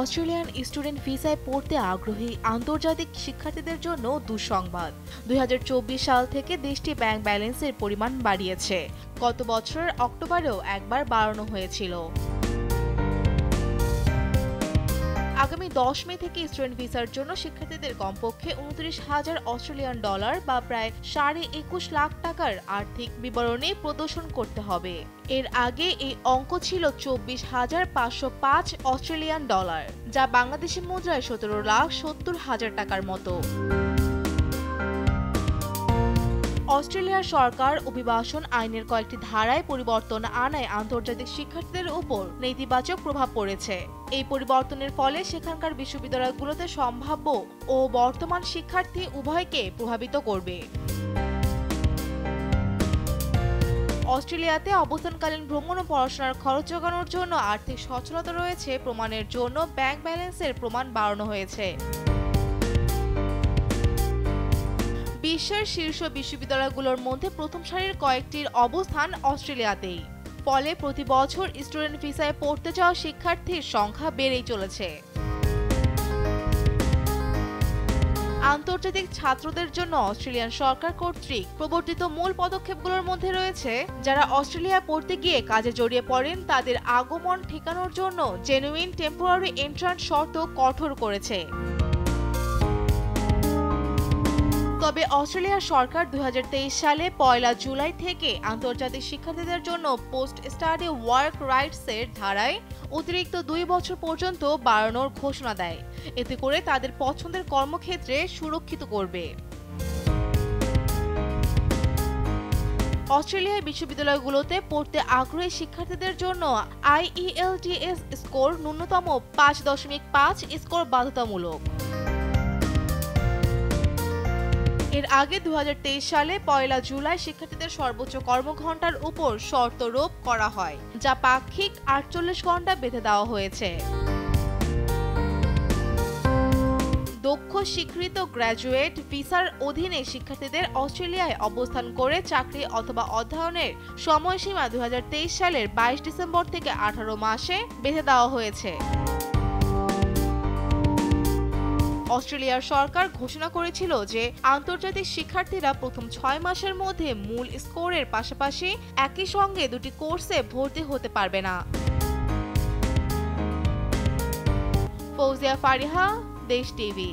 Australian student ভিসায় পড়তে আগ্রহী আন্তর্জাতিক শিক্ষার্থীদের জন্য দুঃসংবাদ। ২০২৪ সাল থেকে দেশটি ব্যাংক ব্যালেন্সের পরিমাণ বাড়িয়েছে। গত বছরের অক্টোবরেও একবার বাড়ানো হয়েছিল। আগামী 10 মে থেকে স্টুডেন্ট ভিসার জন্য শিক্ষার্থীদের কমপক্ষে ২৯,০০০ অস্ট্রেলিয়ান ডলার বা প্রায় ২.২১ লাখ টাকার আর্থিক বিবরণী প্রদর্শন করতে হবে। এর আগে এই অঙ্ক ছিল ২৪,৫০৫ অস্ট্রেলিয়ান ডলার, যা বাংলাদেশি মুদ্রায় ১৭,৭০,০০০ টাকার মতো। অস্ট্রেলিয়ার সরকার অভিবাসন আইনের কয়েকটি ধারায় পরিবর্তন আনায় আন্তর্জাতিক শিক্ষার্থীদের উপর নেতিবাচক প্রভাব পড়েছে। এই পরিবর্তনের ফলে সেখানকার বিশ্ববিদ্যালয়গুলোতে সম্ভাব্য ও বর্তমান শিক্ষার্থী উভয়কে প্রভাবিত করবে। অস্ট্রেলিয়াতে অবস্থানকালীন ভ্রমণ ও পড়াশোনার খরচ জোগানোর জন্য আর্থিক সচ্ছলতা রয়েছে প্রমাণের জন্য ব্যাংক ব্যালেন্সের প্রমাণ বাড়ানো হয়েছে। বিশ্বের শীর্ষ বিশ্ববিদ্যালয়গুলোর মধ্যে প্রথম সারির কয়েকটির অবস্থান অস্ট্রেলিয়াতেই। ফলে প্রতি বছর স্টুডেন্ট ভিসায় পড়তে যাওয়া শিক্ষার্থীর সংখ্যা বেড়েই চলেছে। আন্তর্জাতিক ছাত্রদের জন্য অস্ট্রেলিয়ান সরকার কর্তৃক প্রবর্তিত মূল পদক্ষেপগুলোর মধ্যে রয়েছে, যারা অস্ট্রেলিয়া পড়তে গিয়ে কাজে জড়িয়ে পড়েন তাদের আগমন ঠেকানোর জন্য জেনুইন টেম্পোরারি এন্ট্রান্স শর্ত কঠোর করেছে। তবে অস্ট্রেলিয়ার সরকার ২০২৩ সালে ১ জুলাই থেকে আন্তর্জাতিক শিক্ষার্থীদের জন্য পোস্ট স্টাডি ওয়ার্ক রাইটসের ধারায় অতিরিক্ত ২ বছর পর্যন্ত বাড়ানোর ঘোষণা দেয়, এতে করে তাদের পছন্দের কর্মক্ষেত্রে সুরক্ষিত করবে। অস্ট্রেলিয়ার বিশ্ববিদ্যালয়গুলোতে পড়তে আগ্রহী শিক্ষার্থীদের জন্য IELTS স্কোর ন্যূনতম ৫.৫ স্কোর বাধ্যতামূলক। এর আগে ২০২৩ সালে ১ জুলাই শিক্ষার্থীদের সর্বোচ্চ কর্মঘণ্টার উপর শর্ত আরোপ করা হয়, যা পাক্ষিক ৪৮ ঘণ্টা বেঁধে দেওয়া হয়েছে। দক্ষ স্বীকৃত গ্র্যাজুয়েট ভিসার অধীনে শিক্ষার্থীদের অস্ট্রেলিয়ায় অবস্থান করে চাকরি অথবা অধ্যয়নের সময়সীমা ২০২৩ সালের ২২ ডিসেম্বর থেকে ১৮ মাসে বেঁধে দেওয়া হয়েছে। অস্ট্রেলিয়ার সরকার ঘোষণা করেছিল যে আন্তর্জাতিক শিক্ষার্থীরা প্রথম ৬ মাসের মধ্যে মূল স্কোরের পাশাপাশি একই সঙ্গে দুটি কোর্সে ভর্তি হতে পারবে না। ফৌজিয়া ফারিহা, দেশ টিভি।